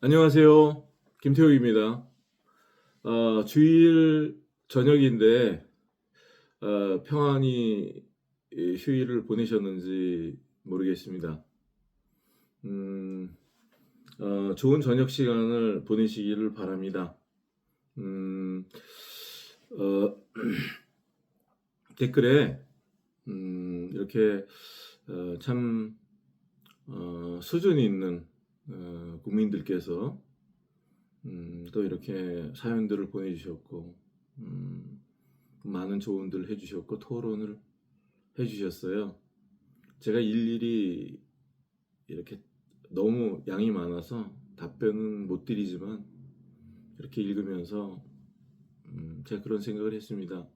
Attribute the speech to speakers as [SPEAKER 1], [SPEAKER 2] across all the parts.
[SPEAKER 1] 안녕하세요. 김태욱입니다. 주일 저녁인데 평안히 휴일을 보내셨는지 모르겠습니다. 음, 좋은 저녁 시간을 보내시기를 바랍니다. 음, 어, 댓글에 이렇게 참 수준 있는 국민들께서 또 이렇게 사연들을 보내주셨고 많은 조언들 해주셨고 토론을 해주셨어요. 제가 일일이 이렇게 너무 양이 많아서 답변은 못 드리지만 이렇게 읽으면서 제가 그런 생각을 했습니다.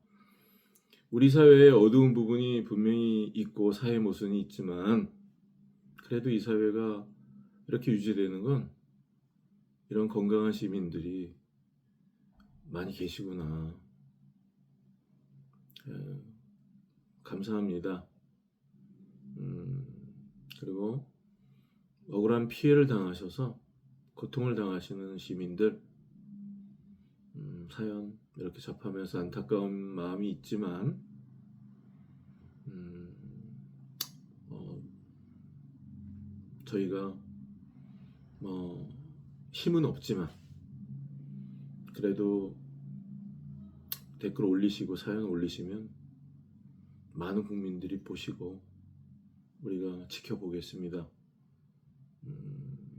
[SPEAKER 1] 우리 사회에 어두운 부분이 분명히 있고 사회 모순이 있지만 그래도 이 사회가 이렇게 유지되는 건 이런 건강한 시민들이 많이 계시구나. 감사합니다. 그리고 억울한 피해를 당하셔서 고통을 당하시는 시민들 사연 이렇게 접하면서 안타까운 마음이 있지만 저희가 뭐 힘은 없지만 그래도 댓글 올리시고 사연 올리시면 많은 국민들이 보시고 우리가 지켜보겠습니다.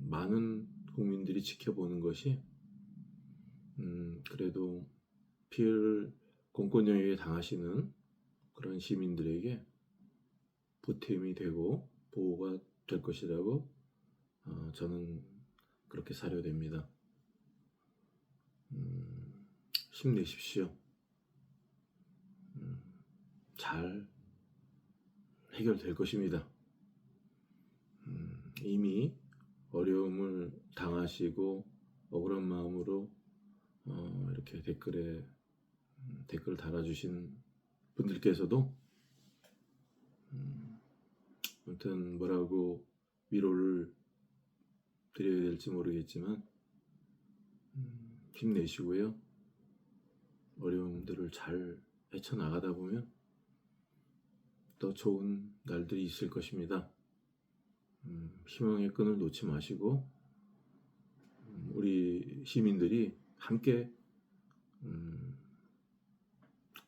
[SPEAKER 1] 많은 국민들이 지켜보는 것이 그래도 피해를 공권력에 당하시는 그런 시민들에게 보탬이 되고 보호가 될 것이라고 저는 그렇게 사료됩니다. 힘내십시오. 잘 해결될 것입니다. 이미 어려움을 당하시고 억울한 마음으로 이렇게 댓글 달아주신 분들께서도 아무튼 뭐라고 위로를 드려야 될지 모르겠지만 힘내시고요. 어려움들을 잘 헤쳐나가다 보면 더 좋은 날들이 있을 것입니다. 희망의 끈을 놓지 마시고 우리 시민들이 함께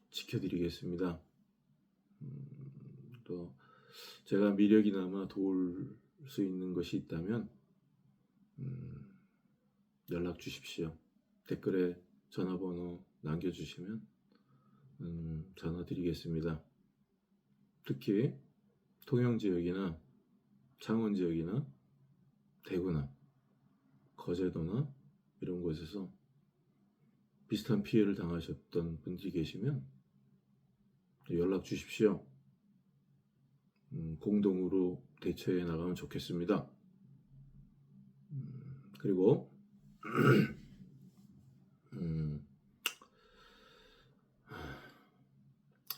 [SPEAKER 1] 지켜드리겠습니다. 또 제가 미력이나마 도울 수 있는 것이 있다면 연락 주십시오. 댓글에 전화번호 남겨주시면 전화 드리겠습니다. 특히 통영지역이나 창원지역이나 대구나 거제도나 이런 곳에서 비슷한 피해를 당하셨던 분들이 계시면 연락 주십시오. 공동으로 대처해 나가면 좋겠습니다. 그리고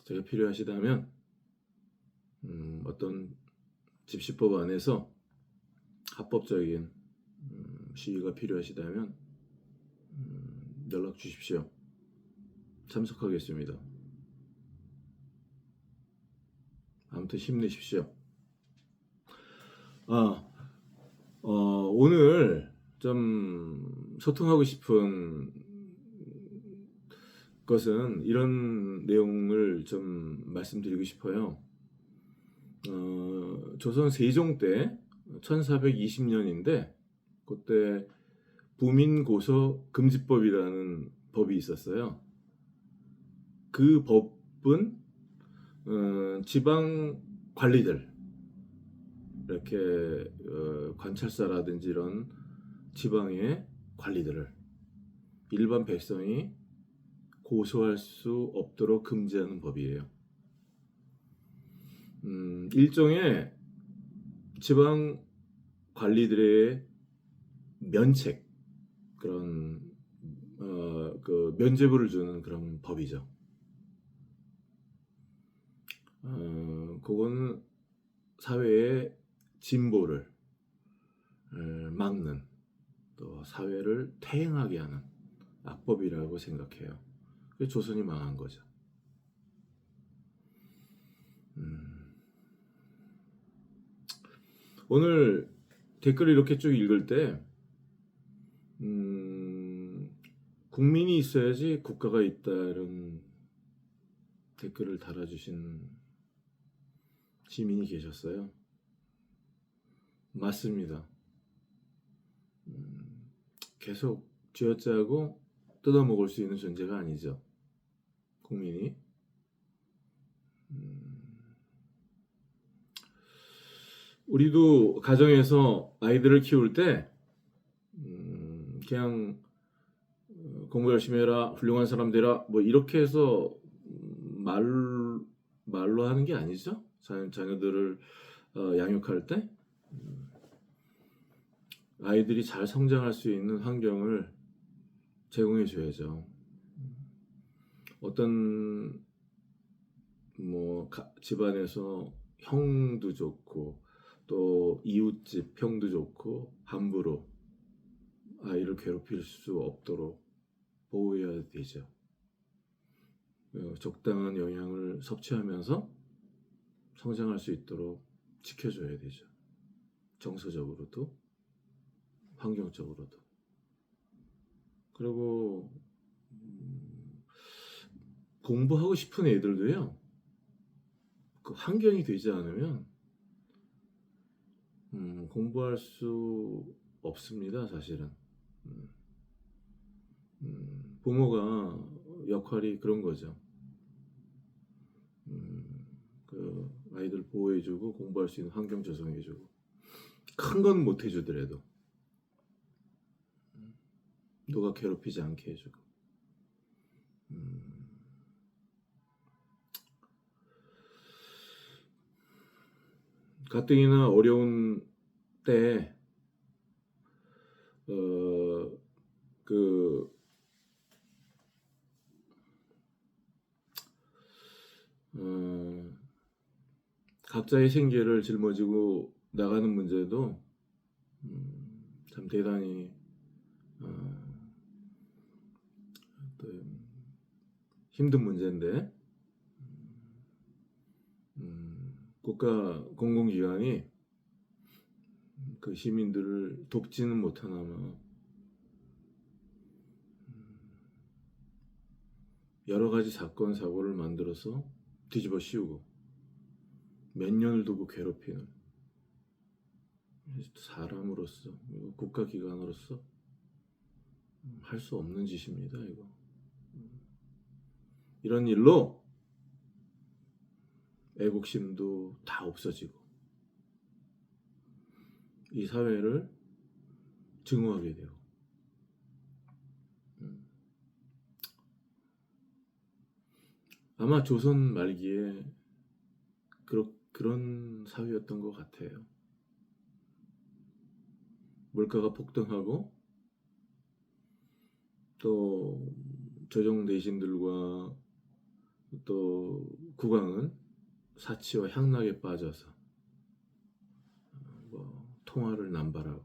[SPEAKER 1] 제가 필요하시다면 어떤 집시법 안에서 합법적인 시위가 필요하시다면 연락 주십시오. 참석하겠습니다. 아무튼 힘내십시오. 오늘 좀 소통하고 싶은 것은 이런 내용을 좀 말씀드리고 싶어요. 조선 세종 때 1420년인데 그때 부민고소 금지법이라는 법이 있었어요. 그 법은 지방 관리들 이렇게 관찰사라든지 이런 지방의 관리들을 일반 백성이 고소할 수 없도록 금지하는 법이에요. 일종의 지방 관리들의 면책 그런 그 면죄부를 주는 그런 법이죠. 그거는 사회의 진보를 막는 또 사회를 퇴행하게 하는 악법이라고 생각해요. 그래서 조선이 망한 거죠. 오늘 댓글을 이렇게 쭉 읽을 때 국민이 있어야지 국가가 있다 이런 댓글을 달아주신 시민이 계셨어요. 맞습니다. 계속 쥐어짜고 뜯어먹을 수 있는 존재가 아니죠. 국민이. 우리도 가정에서 아이들을 키울 때 그냥 공부 열심히 해라, 훌륭한 사람 되라 뭐 이렇게 해서 말로 하는 게 아니죠. 자녀들을 양육할 때 아이들이 잘 성장할 수 있는 환경을 제공해 줘야죠. 어떤 뭐 집안에서 형도 좋고 또 이웃집 형도 좋고 함부로 아이를 괴롭힐 수 없도록 보호해야 되죠. 적당한 영양을 섭취하면서 성장할 수 있도록 지켜줘야 되죠. 정서적으로도 환경적으로도. 그리고 공부하고 싶은 애들도요. 그 환경이 되지 않으면 공부할 수 없습니다. 사실은. 부모가 역할이 그런 거죠. 그 아이들 보호해주고 공부할 수 있는 환경 조성해주고 큰 건 못 해주더라도 누가 괴롭히지 않게 해주고 가뜩이나 어려운 때 각자의 생계를 짊어지고 나가는 문제도 참 대단히 힘든 문제인데 국가 공공기관이 그 시민들을 돕지는 못하나마 여러 가지 사건 사고를 만들어서 뒤집어 씌우고 몇 년을 두고 괴롭히는 사람으로서 국가기관으로서 할 수 없는 짓입니다. 이거 이런 일로 애국심도 다 없어지고 이 사회를 증오하게 되고 아마 조선 말기에 그런 사회였던 것 같아요. 물가가 폭등하고 또 조정 대신들과 또 국왕은 사치와 향락에 빠져서 통화를 남발하고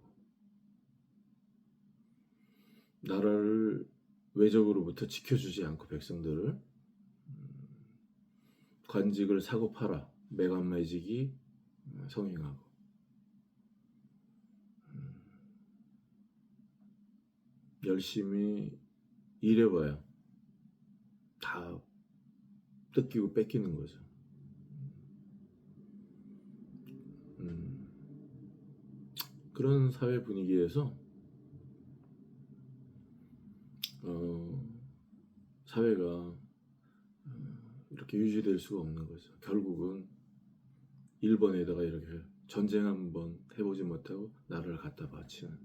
[SPEAKER 1] 나라를 외적으로부터 지켜주지 않고 백성들을 관직을 사고 팔아 매간매직이 성행하고 열심히 일해봐야 다 뜯기고 뺏기는 거죠. 그런 사회 분위기에서 사회가 이렇게 유지될 수가 없는 거죠. 결국은 일본에다가 이렇게 전쟁 한번 해보지 못하고 나라를 갖다 바치는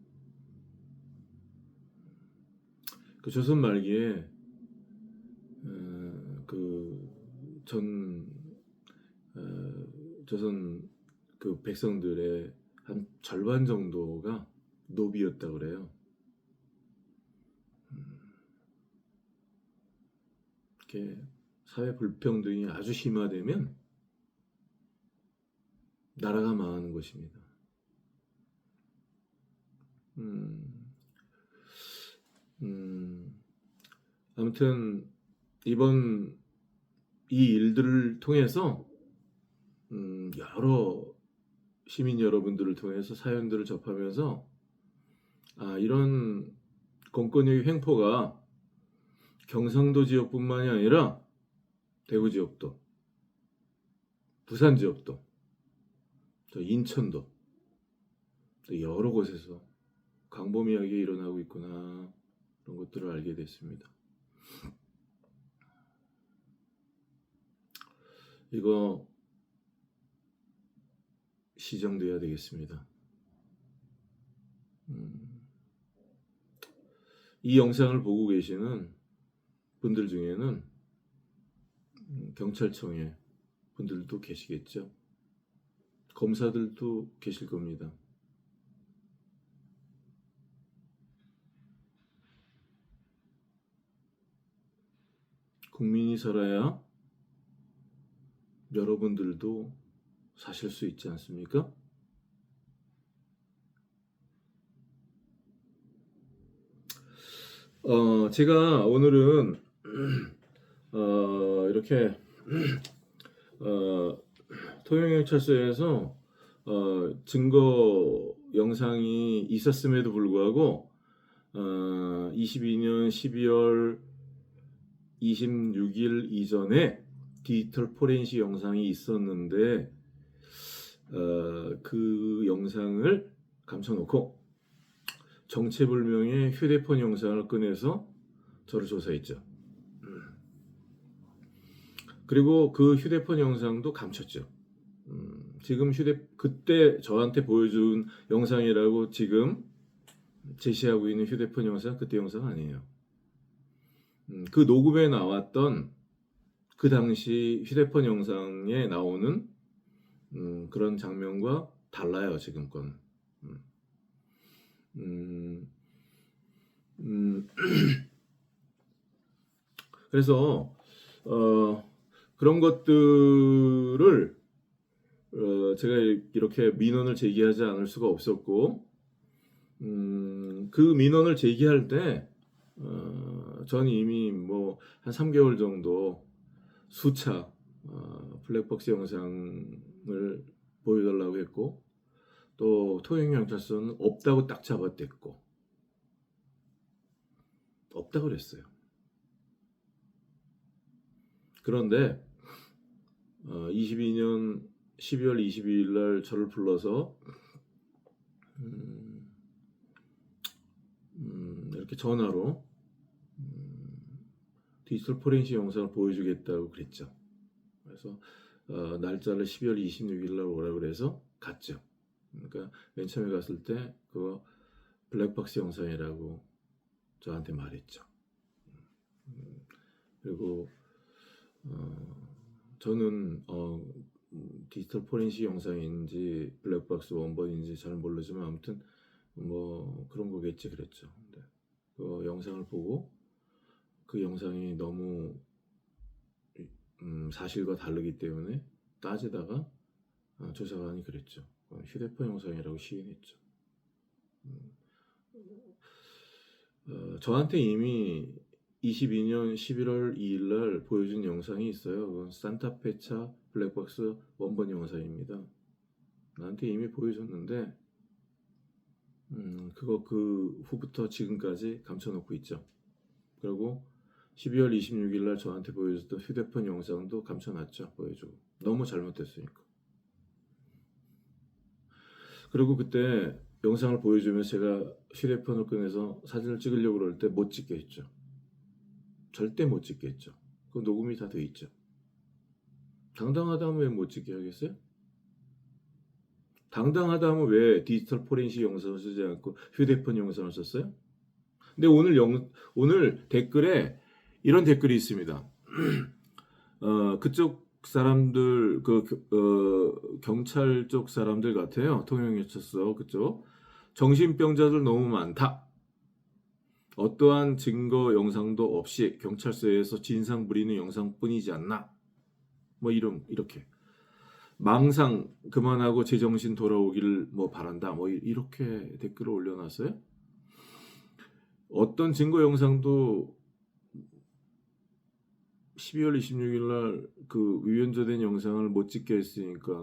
[SPEAKER 1] 그 조선 말기에 조선 그 백성들의 한 절반 정도가 노비였다 그래요. 이렇게 사회 불평등이 아주 심화되면 나라가 망하는 것입니다. 아무튼 이번 이 일들을 통해서 여러 시민 여러분들을 통해서 사연들을 접하면서 이런 공권력의 횡포가 경상도 지역뿐만이 아니라 대구 지역도, 부산 지역도, 또 인천도, 또 여러 곳에서 광범위하게 일어나고 있구나, 그런 것들을 알게 됐습니다. 이거 시정돼야 되겠습니다. 이 영상을 보고 계시는 분들 중에는 경찰청의 분들도 계시겠죠. 검사들도 계실 겁니다. 국민이 살아야 여러분들도 사실 수 있지 않습니까? 제가 오늘은 이렇게 통영경찰서에서 증거 영상이 있었음에도 불구하고 22년 12월 26일 이전에 디지털 포렌식 영상이 있었는데 그 영상을 감춰놓고 정체불명의 휴대폰 영상을 꺼내서 저를 조사했죠. 그리고 그 휴대폰 영상도 감췄죠. 지금 그때 저한테 보여준 영상이라고 지금 제시하고 있는 휴대폰 영상, 그때 영상 아니에요. 그 녹음에 나왔던 그 당시 휴대폰 영상에 나오는 그런 장면과 달라요, 지금 건. 그래서 그런 것들을 제가 이렇게 민원을 제기하지 않을 수가 없었고, 그 민원을 제기할 때 전 이미 뭐 한 3개월 정도 수차 블랙박스 영상을 보여달라고 했고, 또 통영경찰서는 없다고 딱 잡아댔고, 없다고 그랬어요. 그런데 22년 12월 22일 날 저를 불러서 이렇게 전화로 디지털 포렌식 영상을 보여주겠다고 그랬죠. 그래서 날짜를 12월 26일 날 오라고 그래서 갔죠. 그러니까 맨 처음에 갔을 때 그거 블랙박스 영상이라고 저한테 말했죠. 그리고 저는 디지털 포렌식 영상인지 블랙박스 원본인지 잘 모르지만 아무튼 뭐 그런 거겠지 그랬죠. 근데 그 영상을 보고 그 영상이 너무 사실과 다르기 때문에 따지다가 조사관이 그랬죠. 휴대폰 영상이라고 시인했죠. 저한테 이미 22년 11월 2일 날 보여준 영상이 있어요. 그건 산타페차 블랙박스 원본 영상입니다. 나한테 이미 보여줬는데 그거 그 후부터 지금까지 감춰놓고 있죠. 그리고 12월 26일 날 저한테 보여줬던 휴대폰 영상도 감춰놨죠. 보여주고. 너무 잘못됐으니까. 그리고 그때 영상을 보여주면서 제가 휴대폰을 꺼내서 사진을 찍으려고 그럴 때 못 찍게 했죠. 절대 못 찍게 했죠. 그 녹음이 다 돼 있죠. 당당하다면 왜 못 찍게 하겠어요? 당당하다면 왜 디지털 포렌식 영상을 쓰지 않고 휴대폰 영상을 썼어요? 근데 오늘 댓글에 이런 댓글이 있습니다. 그쪽 사람들, 경찰 쪽 사람들 같아요. 통영경찰서 그쪽. 정신병자들 너무 많다. 어떠한 증거 영상도 없이 경찰서에서 진상 부리는 영상뿐이지 않나. 뭐 이렇게. 망상 그만하고 제정신 돌아오기를 뭐 바란다. 뭐 이렇게 댓글을 올려놨어요. 어떤 증거 영상도 12월 26일 날 그 위헌조된 영상을 못 찍게 했으니까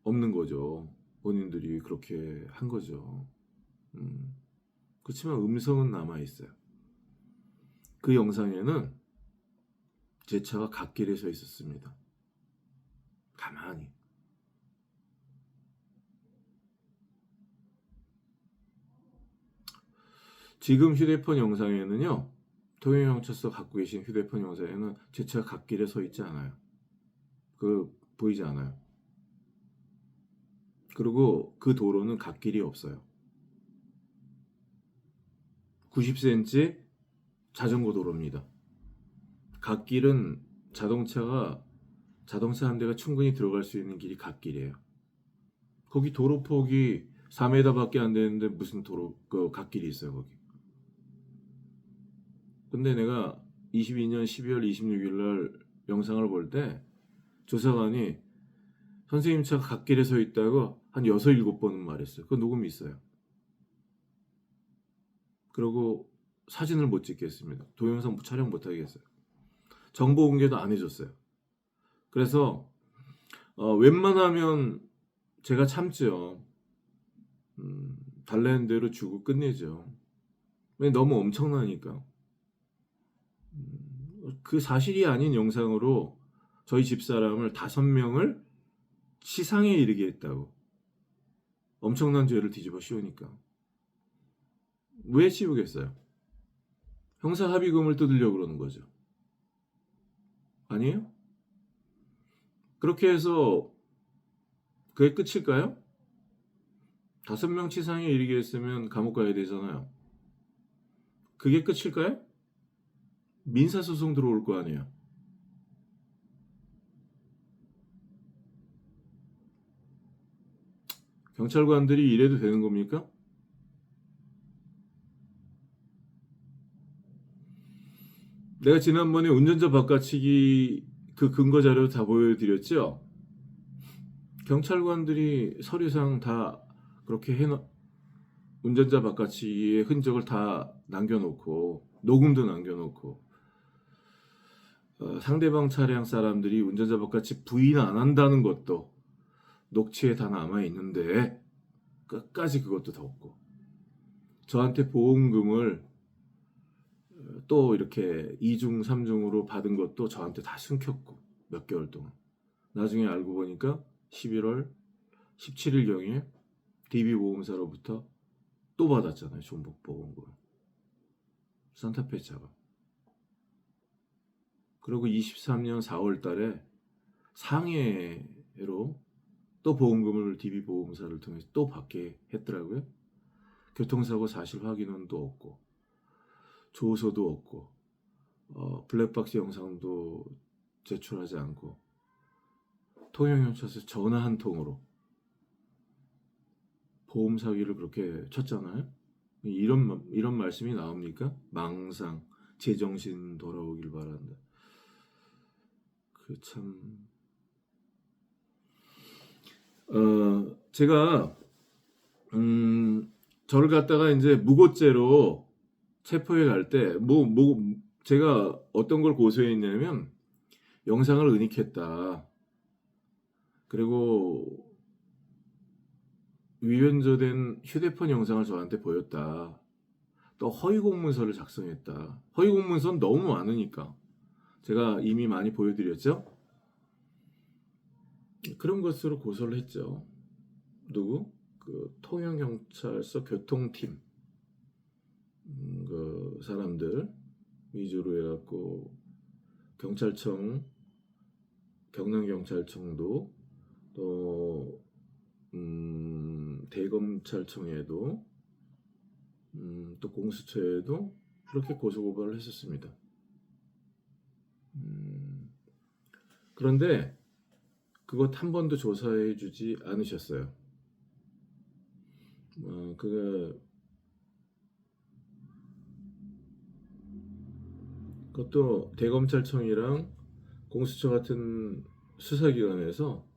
[SPEAKER 1] 없는 거죠. 본인들이 그렇게 한 거죠. 그렇지만 음성은 남아 있어요. 그 영상에는 제 차가 갓길에 서 있었습니다. 가만히. 지금 휴대폰 영상에는요, 통영경찰서 갖고 계신 휴대폰 영상에는 제 차가 갓길에 서 있지 않아요. 보이지 않아요. 그리고 그 도로는 갓길이 없어요. 90cm 자전거 도로입니다. 갓길은 자동차 한 대가 충분히 들어갈 수 있는 길이 갓길이에요. 거기 도로 폭이 4m밖에 안 되는데 무슨 갓길이 있어요, 거기. 근데 내가 22년 12월 26일 날 영상을 볼 때 조사관이 선생님 차가 갓길에 서 있다고 한 6, 7번은 말했어요. 그 녹음이 있어요. 그리고 사진을 못 찍겠습니다. 동영상 촬영 못 하겠어요. 정보 공개도 안 해줬어요. 그래서 웬만하면 제가 참죠. 달라는 대로 주고 끝내죠. 너무 엄청나니까. 그 사실이 아닌 영상으로 저희 집사람을 5명을 치상에 이르게 했다고. 엄청난 죄를 뒤집어 씌우니까. 왜 씌우겠어요? 형사 합의금을 뜯으려고 그러는 거죠. 아니에요? 그렇게 해서 그게 끝일까요? 5명 치상에 이르게 했으면 감옥 가야 되잖아요. 그게 끝일까요? 민사소송 들어올 거 아니에요. 경찰관들이 이래도 되는 겁니까? 내가 지난번에 운전자 바꿔치기 그 근거 자료 다 보여드렸죠? 경찰관들이 서류상 다 그렇게 운전자 바꿔치기의 흔적을 다 남겨놓고 녹음도 남겨놓고 상대방 차량 사람들이 운전자 바꿔치기 부인 안 한다는 것도 녹취에 다 남아있는데 끝까지 그것도 더 없고 저한테 보험금을 또 이렇게 2중, 3중으로 받은 것도 저한테 다 숨겼고 몇 개월 동안 나중에 알고 보니까 11월 17일경에 DB보험사로부터 또 받았잖아요. 중복보험금. 산타페 차가. 그리고 23년 4월 달에 상해로 또 보험금을 DB보험사를 통해서 또 받게 했더라고요. 교통사고 사실 확인원도 없고 조서도 없고 블랙박스 영상도 제출하지 않고 통영경찰서 전화 한 통으로 보험 사기를 그렇게 쳤잖아요. 이런 말씀이 나옵니까? 망상, 제정신 돌아오길 바란다. 제가 저를 갖다가 이제 무고죄로 체포해 갈 때 제가 어떤 걸 고소했냐면 영상을 은닉했다. 그리고 위헌조된 휴대폰 영상을 저한테 보였다. 또 허위공문서를 작성했다. 허위공문서는 너무 많으니까 제가 이미 많이 보여드렸죠. 그런 것으로 고소를 했죠. 누구? 그 통영경찰서 교통팀 그 사람들 위주로 해갖고 경찰청, 경남경찰청도 또 대검찰청에도 또 공수처에도 그렇게 고소고발을 했었습니다. 그런데 그것 한 번도 조사해 주지 않으셨어요. 그것도 대검찰청이랑 공수처 같은 수사기관에서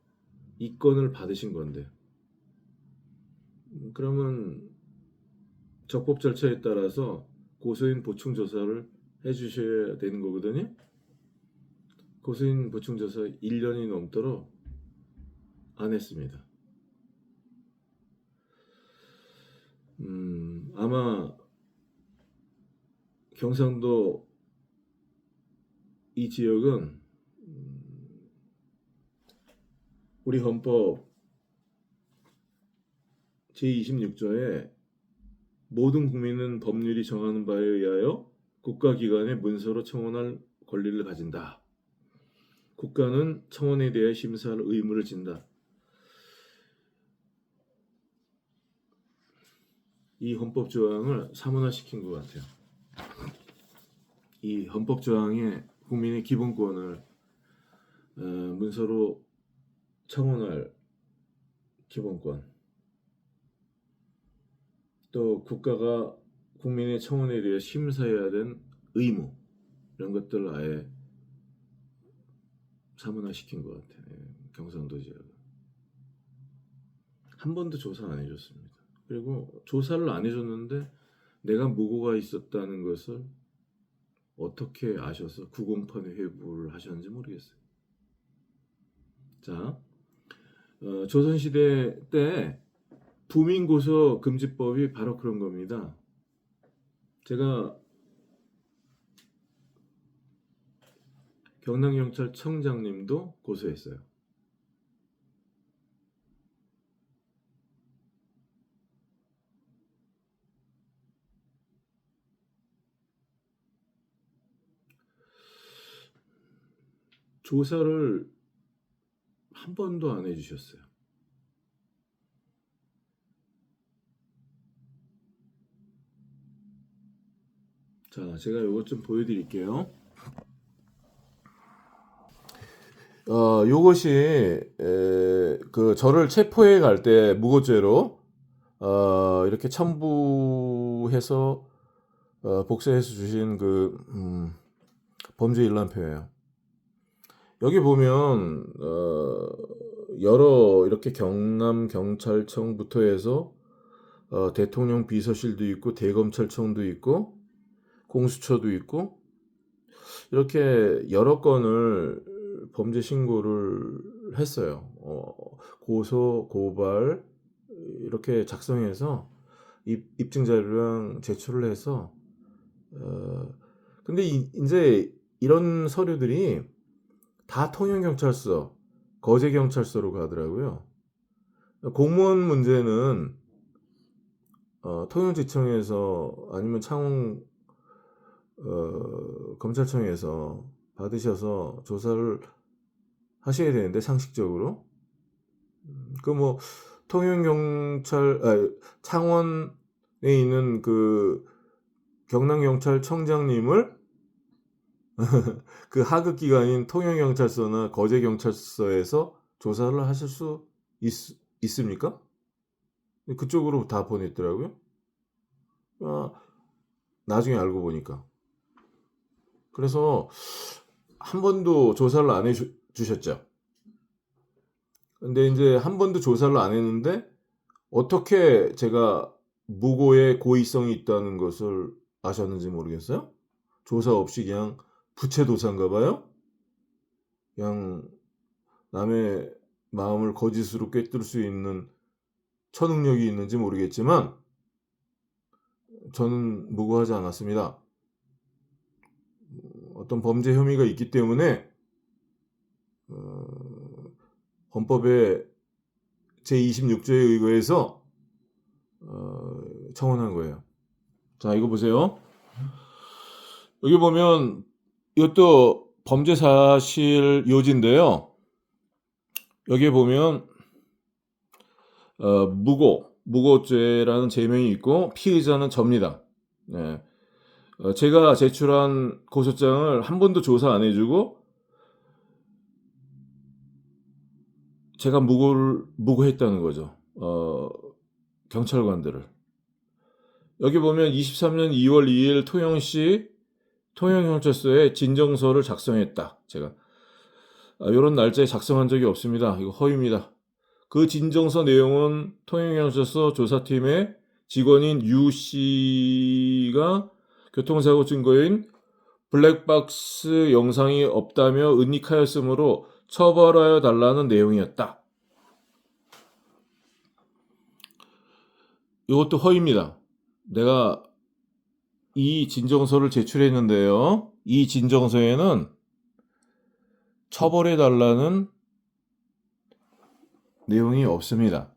[SPEAKER 1] 이건을 받으신 건데 그러면 적법 절차에 따라서 고소인 보충 조사를 해주셔야 되는 거거든요. 고소인 보충조사 1년이 넘도록 안 했습니다. 아마 경상도 이 지역은 우리 헌법 제26조에 모든 국민은 법률이 정하는 바에 의하여 국가기관의 문서로 청원할 권리를 가진다. 국가는 청원에 대해 심사할 의무를 진다. 이 헌법 조항을 사문화시킨 것 같아요. 이 헌법 조항에 국민의 기본권을 문서로 청원할 기본권, 또 국가가 국민의 청원에 대해 심사해야 된 의무, 이런 것들을 아예 사문화시킨 것 같아요. 경상도 지역은 한 번도 조사 안 해줬습니다. 그리고 조사를 안 해줬는데 내가 무고가 있었다는 것을 어떻게 아셔서 90판에 회부를 하셨는지 모르겠어요. 자, 조선시대 때 부민고소 금지법이 바로 그런 겁니다. 제가 경남경찰청장님도 고소했어요. 조사를 한 번도 안 해주셨어요. 자, 제가 이것 좀 보여드릴게요. 요것이 그 저를 체포해 갈 때 무고죄로 이렇게 첨부해서 복사해서 주신 그 범죄 일람표예요. 여기 보면 여러 이렇게 경남경찰청부터 해서 대통령 비서실도 있고 대검찰청도 있고 공수처도 있고 이렇게 여러 건을 범죄 신고를 했어요. 고소, 고발 이렇게 작성해서 입증 자료랑 제출을 해서 근데 이제 이런 서류들이 다 통영경찰서, 거제경찰서로 가더라고요. 공무원 문제는 통영지청에서 아니면 창원 검찰청에서 받으셔서 조사를 하셔야 되는데 상식적으로 그 뭐 창원에 있는 그 경남경찰청장님을 그 하급 기관인 통영경찰서나 거제경찰서에서 조사를 하실 수 있습니까? 그쪽으로 다 보냈더라고요. 나중에 알고 보니까. 그래서 한 번도 조사를 안 해주셨죠. 근데 이제 한 번도 조사를 안 했는데 어떻게 제가 무고의 고의성이 있다는 것을 아셨는지 모르겠어요. 조사 없이 그냥 부채도사인가 봐요. 그냥 남의 마음을 거짓으로 꿰뚫을 수 있는 초능력이 있는지 모르겠지만 저는 무고하지 않았습니다. 어떤 범죄 혐의가 있기 때문에 헌법의 제26조에 의거해서 청원한 거예요. 자, 이거 보세요. 여기 보면 이것도 범죄 사실 요지인데요. 여기에 보면 무고죄라는 제명이 있고 피의자는 접니다. 네. 제가 제출한 고소장을 한 번도 조사 안 해주고 제가 무고했다는 거죠. 경찰관들을. 여기 보면 23년 2월 2일 통영시 통영경찰서에 진정서를 작성했다. 제가 이런 날짜에 작성한 적이 없습니다. 이거 허위입니다. 그 진정서 내용은 통영경찰서 조사팀의 직원인 유 씨가 교통사고 증거인 블랙박스 영상이 없다며 은닉하였으므로 처벌하여 달라는 내용이었다. 이것도 허위입니다. 내가 이 진정서를 제출했는데요. 이 진정서에는 처벌해 달라는 내용이 없습니다.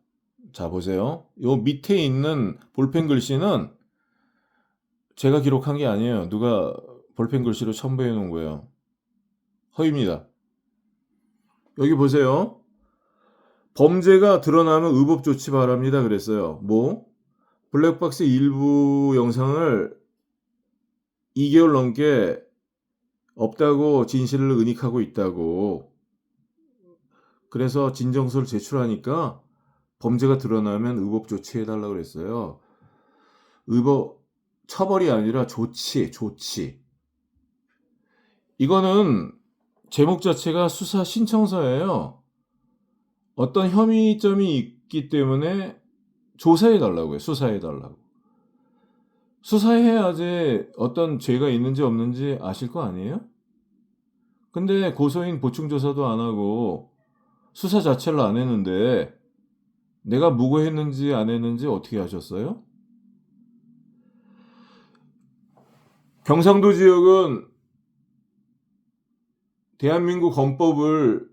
[SPEAKER 1] 자, 보세요. 요 밑에 있는 볼펜 글씨는 제가 기록한 게 아니에요. 누가 볼펜 글씨로 첨부해 놓은 거예요. 허위입니다. 여기 보세요. 범죄가 드러나면 의법 조치 바랍니다. 그랬어요. 뭐? 블랙박스 일부 영상을 2개월 넘게 없다고 진실을 은닉하고 있다고. 그래서 진정서를 제출하니까 범죄가 드러나면 의법 조치해달라고 그랬어요. 의법 처벌이 아니라 조치. 이거는 제목 자체가 수사 신청서예요. 어떤 혐의점이 있기 때문에 조사해달라고요. 수사해달라고. 수사해야지 어떤 죄가 있는지 없는지 아실 거 아니에요? 근데 고소인 보충조사도 안 하고 수사 자체를 안 했는데 내가 무고했는지 안 했는지 어떻게 하셨어요? 경상도 지역은 대한민국 헌법을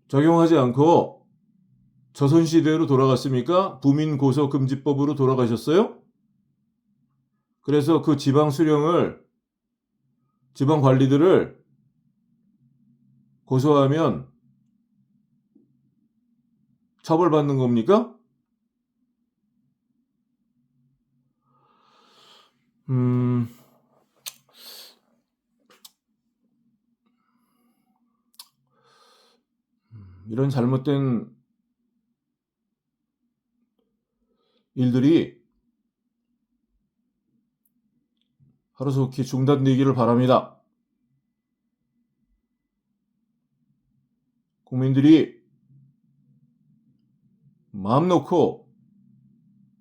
[SPEAKER 1] 적용하지 않고 조선시대로 돌아갔습니까? 부민고소금지법으로 돌아가셨어요? 그래서 그 지방 수령을, 지방 관리들을 고소하면 처벌받는 겁니까? 이런 잘못된 일들이 하루속히 중단되기를 바랍니다. 국민들이 마음 놓고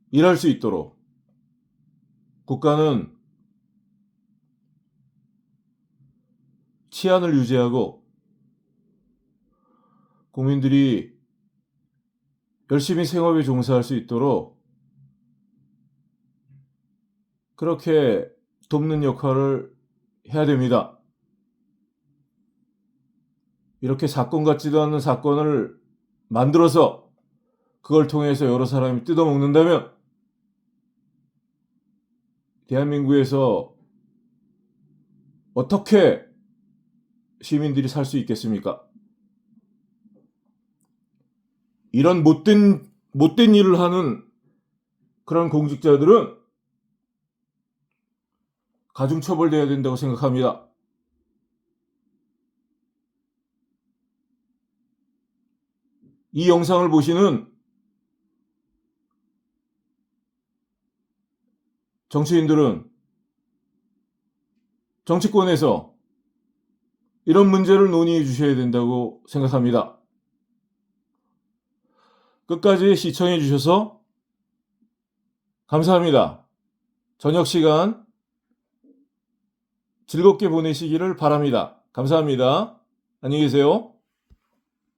[SPEAKER 1] 일할 수 있도록 국가는 치안을 유지하고 국민들이 열심히 생업에 종사할 수 있도록 그렇게 돕는 역할을 해야 됩니다. 이렇게 사건 같지도 않은 사건을 만들어서 그걸 통해서 여러 사람이 뜯어먹는다면 대한민국에서 어떻게 시민들이 살 수 있겠습니까? 이런 못된 일을 하는 그런 공직자들은 가중처벌돼야 된다고 생각합니다. 이 영상을 보시는 정치인들은 정치권에서 이런 문제를 논의해 주셔야 된다고 생각합니다. 끝까지 시청해 주셔서 감사합니다. 저녁 시간 즐겁게 보내시기를 바랍니다. 감사합니다. 안녕히 계세요.